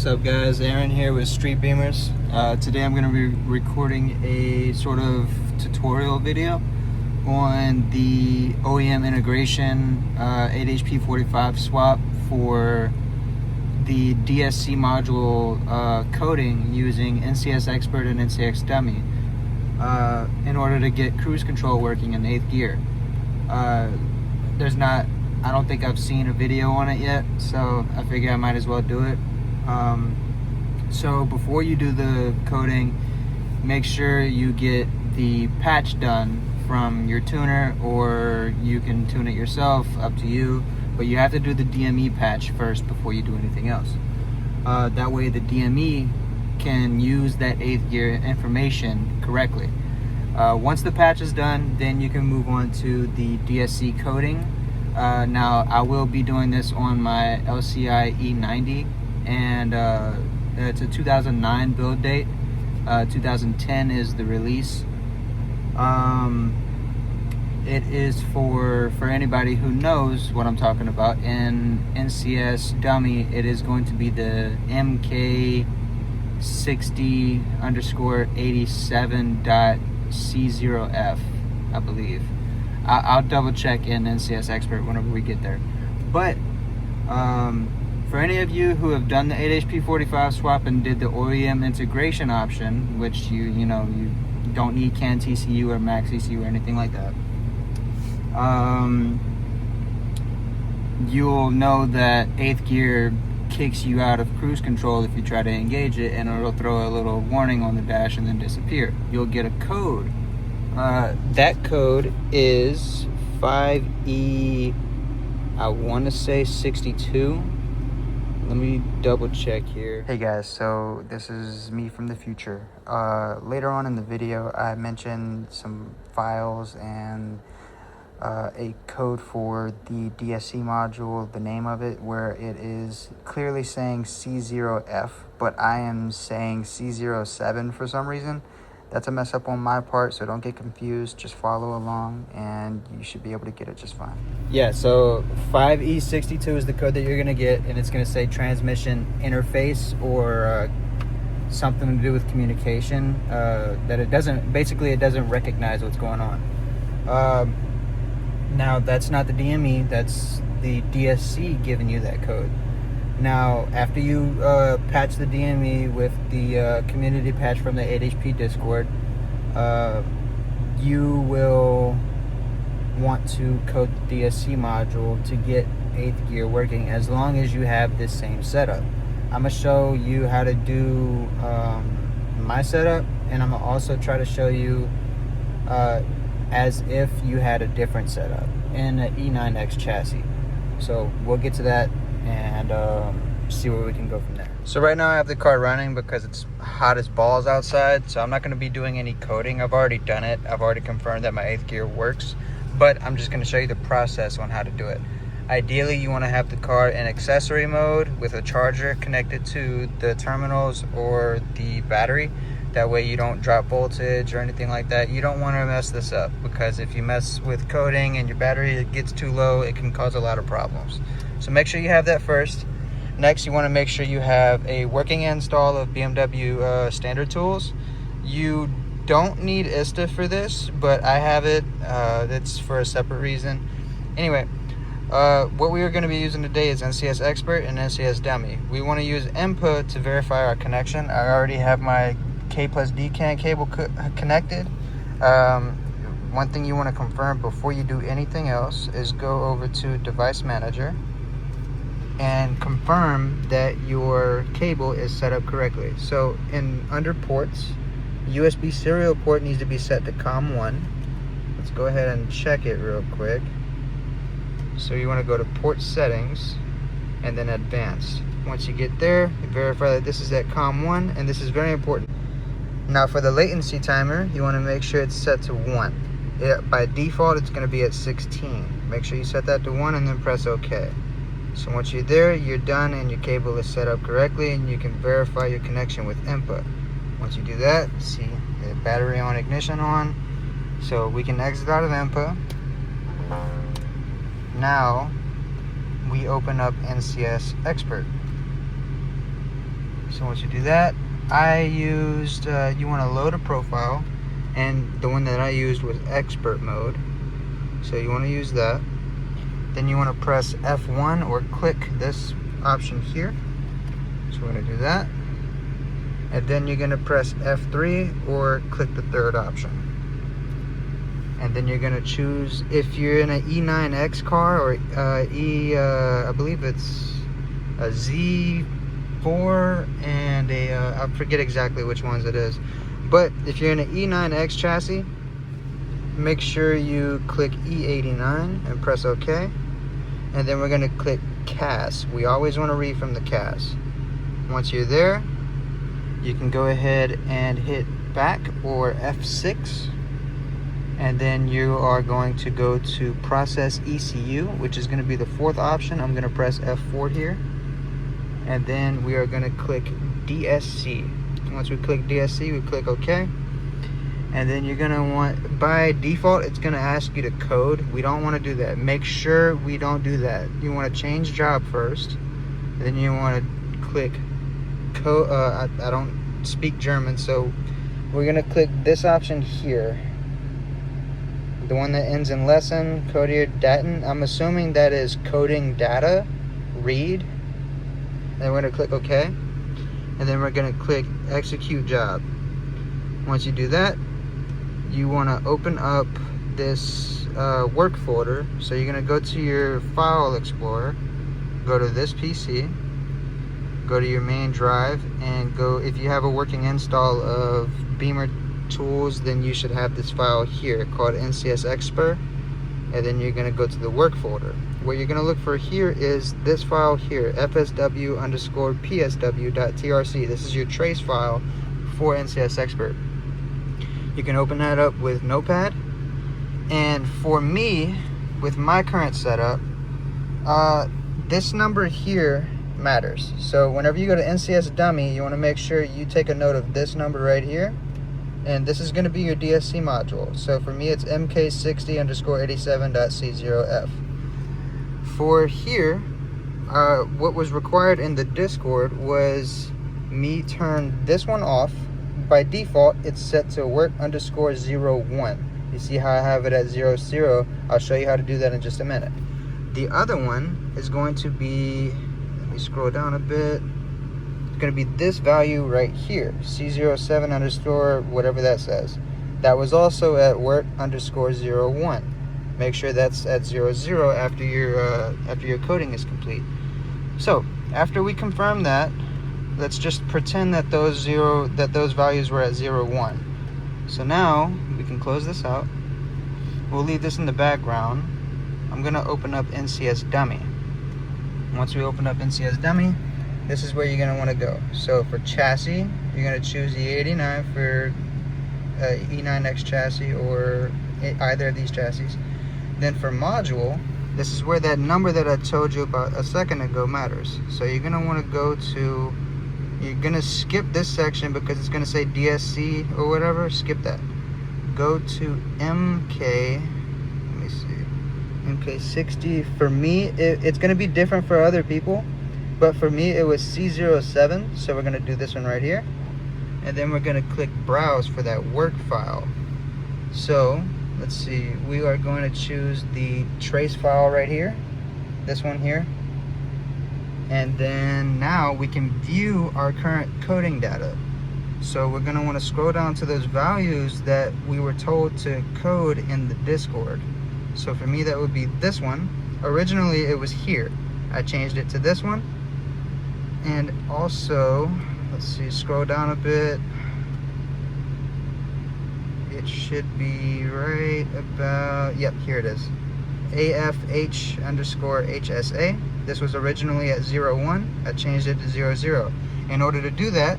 What's up guys, Aaron here with Streetbimmers. Today I'm going to be recording a sort of tutorial video on the OEM integration 8HP45 swap for the DSC module coding using NCS Expert and NCS Dummy in order to get cruise control working in 8th gear. I don't think I've seen a video on it yet, so I figure I might as well do it. So before you do the coding, make sure you get the patch done from your tuner, or you can tune it yourself, up to you, but you have to do the DME patch first before you do anything else. That way the DME can use that 8th gear information correctly. Once the patch is done, then you can move on to the DSC coding. Now I will be doing this on my LCI E90, and it's a 2009 build date. 2010 is the release. It is for anybody who knows what I'm talking about. In NCS Dummy, it is going to be the MK60_87.C0F, I believe. I'll double check in NCS Expert whenever we get there. But for any of you who have done the 8HP45 swap and did the OEM integration option, which you don't need CANTCU or max ECU or anything like that, you'll know that 8th gear kicks you out of cruise control if you try to engage it, and it'll throw a little warning on the dash and then disappear. You'll get a code. That code is 5E, I want to say 62. Let me double check here. Hey guys, so this is me from the future. Later on in the video, I mentioned some files and a code for the DSC module, the name of it, where it is clearly saying C0F, but I am saying C07 for some reason. That's a mess up on my part, so don't get confused. Just follow along, and you should be able to get it just fine. Yeah, so 5E62 is the code that you're going to get, and it's going to say transmission interface or something to do with communication. That it doesn't recognize what's going on. Now, that's not the DME, that's the DSC giving you that code. Now, after you patch the DME with the community patch from the 8HP Discord, you will want to code the DSC module to get 8th gear working, as long as you have this same setup. I'm going to show you how to do my setup, and I'm going to also try to show you as if you had a different setup in an E9X chassis. So we'll get to that and see where we can go from there. So right now I have the car running because it's hot as balls outside, so I'm not going to be doing any coding. I've already done it. I've already confirmed that my 8th gear works, but I'm just going to show you the process on how to do it. Ideally, you want to have the car in accessory mode with a charger connected to the terminals or the battery. That way you don't drop voltage or anything like that. You don't want to mess this up, because if you mess with coding and your battery gets too low, it can cause a lot of problems. So make sure you have that first. Next, you want to make sure you have a working install of BMW standard tools. You don't need ista for this, but I have it. That's for a separate reason. Anyway, what we are going to be using today is NCS Expert and NCS Dummy. We want to use input to verify our connection. I already have my K plus D CAN cable connected. One thing you want to confirm before you do anything else is go over to Device Manager and confirm that your cable is set up correctly. So under ports, USB serial port needs to be set to COM1. Let's go ahead and check it real quick. So you want to go to port settings and then advanced. Once you get there, you verify that this is at COM1, and this is very important. Now for the latency timer, you want to make sure it's set to 1. By default, it's going to be at 16. Make sure you set that to 1 and then press OK. So once you're there, you're done and your cable is set up correctly, and you can verify your connection with input. Once you do that, see the battery on, ignition on. So we can exit out of input. Now we open up NCS Expert. So once you do that, I used, you want to load a profile, and the one that I used was expert mode. So you want to use that. Then you want to press F1 or click this option here. So we're going to do that. And then you're going to press F3 or click the third option. And then you're going to choose, if you're in an E9X car or I believe it's a Z4 and I forget exactly which ones it is. But if you're in an E9X chassis, make sure you click E89 and press OK. And then we're going to click CAS. We always want to read from the CAS. Once you're there, you can go ahead and hit back or F6. And then you are going to go to process ECU, which is going to be the fourth option. I'm going to press F4 here. And then we are going to click DSC. Once we click DSC, we click OK. And then you're going to want, by default, it's going to ask you to code. We don't want to do that. Make sure we don't do that. You want to change job first. And then you want to click code. I don't speak German, so we're going to click this option here. The one that ends in lesson, codier daten. I'm assuming that is coding data, read. Then we're going to click OK. And then we're going to click execute job. Once you do that, you want to open up this work folder. So you're going to go to your file explorer, go to this PC, go to your main drive, and go, if you have a working install of Beamer tools, then you should have this file here called NCS Expert. And then you're going to go to the work folder. What you're going to look for here is this file here, fsw_psw.trc. This is your trace file for NCS Expert. You can open that up with Notepad. And for me, with my current setup, this number here matters. So whenever you go to NCS Dummy, you want to make sure you take a note of this number right here. And this is going to be your DSC module. So for me, it's MK60_87.C0F. For here, what was required in the Discord was me turn this one off. By default, it's set to work_01. You see how I have it at 00? I'll show you how to do that in just a minute. The other one is going to be, let me scroll down a bit. It's going to be this value right here, C07_ whatever that says. That was also at work_01. Make sure that's at 00 after your coding is complete. So after we confirm that, let's just pretend that those values were at 01. So now we can close this out. We'll leave this in the background. I'm going to open up NCS Dummy. Once we open up NCS Dummy, this is where you're going to want to go. So for chassis, you're going to choose E89 for E9X chassis or either of these chassis. Then for module, this is where that number that I told you about a second ago matters. So you're going to want to go to, you're going to skip this section because it's going to say DSC or whatever. Skip that. Go to MK, let me see, MK60. For me, it's going to be different for other people, but for me it was C07. So we're going to do this one right here. And then we're going to click browse for that work file. So let's see, we are going to choose the trace file right here, this one here. And then now we can view our current coding data. So we're going to want to scroll down to those values that we were told to code in the Discord. So for me, that would be this one. Originally it was here. I changed it to this one. And also, let's see, scroll down a bit. It should be right about, yep, here it is. AFH_HSA. This was originally at 01. I changed it to 00. In order to do that,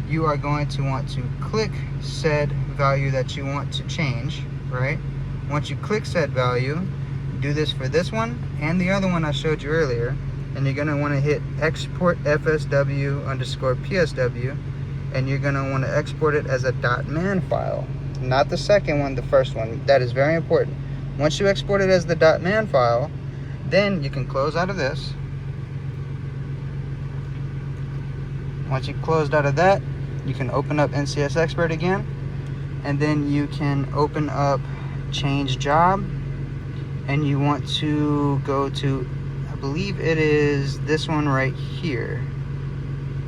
you are going to want to click said value that you want to change, right? Once you click said value, do this for this one and the other one I showed you earlier, and you're going to want to hit export FSW_PSW, and you're going to want to export it as a .man file. Not the second one, the first one. That is very important. Once you export it as the .man file, then you can close out of this. Once you closed out of that, you can open up NCS Expert again, and then you can open up change job, and you want to go to, I believe it is this one right here.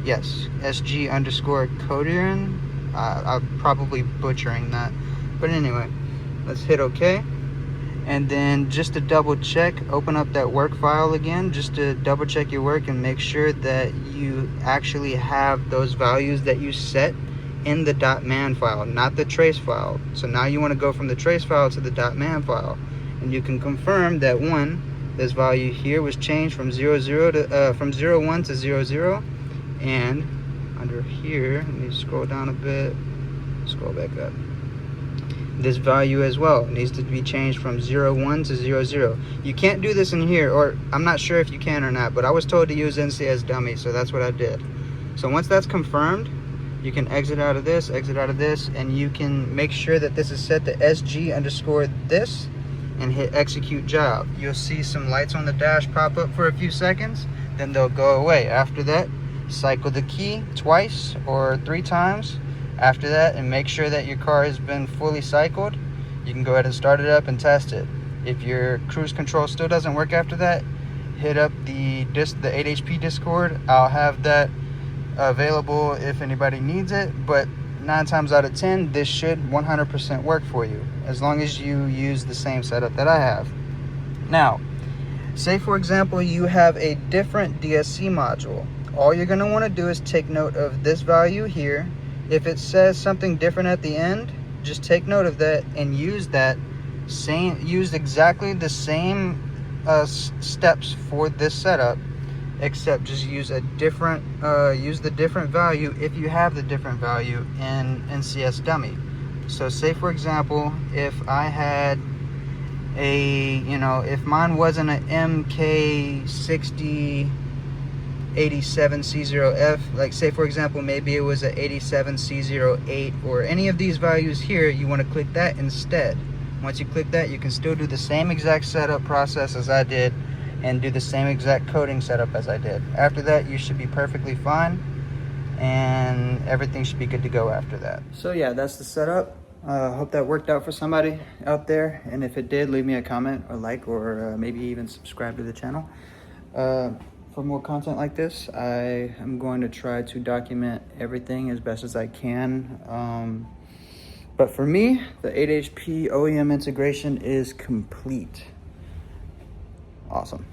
Yes, SG underscore Codiron. I'm probably butchering that, but anyway, let's hit OK. And then just to double check, open up that work file again, just to double check your work and make sure that you actually have those values that you set in the .man file, not the trace file. So now you want to go from the trace file to the .man file, and you can confirm that one, this value here was changed from 01 to 00, and under here, let me scroll down a bit, scroll back up. This value as well needs to be changed from 01 to 00. You can't do this in here, or I'm not sure if you can or not, but I was told to use NCS dummy, so that's what I did. So once that's confirmed, you can exit out of this, and you can make sure that this is set to SG underscore this and hit execute job. You'll see some lights on the dash pop up for a few seconds, then they'll go away. After that, cycle the key twice or 3 times after that, and make sure that your car has been fully cycled. You can go ahead and start it up and test it. If your cruise control still doesn't work after that, hit up the 8HP Discord. I'll have that available if anybody needs it, but 9 times out of 10 this should 100% work for you, as long as you use the same setup that I have. Now, say for example you have a different DSC module. All you're going to want to do is take note of this value here. If it says something different at the end, just take note of that and use exactly the same steps for this setup, except just use a different use the different value if you have the different value in NCS dummy. So say for example, if I had a, if mine wasn't an MK60 87C0F, like say for example maybe it was a 87C08 or any of these values here, you want to click that instead. Once you click that, you can still do the same exact setup process as I did and do the same exact coding setup as I did. After that, you should be perfectly fine and everything should be good to go after that. So yeah, that's the setup. Hope that worked out for somebody out there, and if it did, leave me a comment or like, or maybe even subscribe to the channel. For more content like this, I am going to try to document everything as best as I can. But for me, the 8HP OEM integration is complete. Awesome.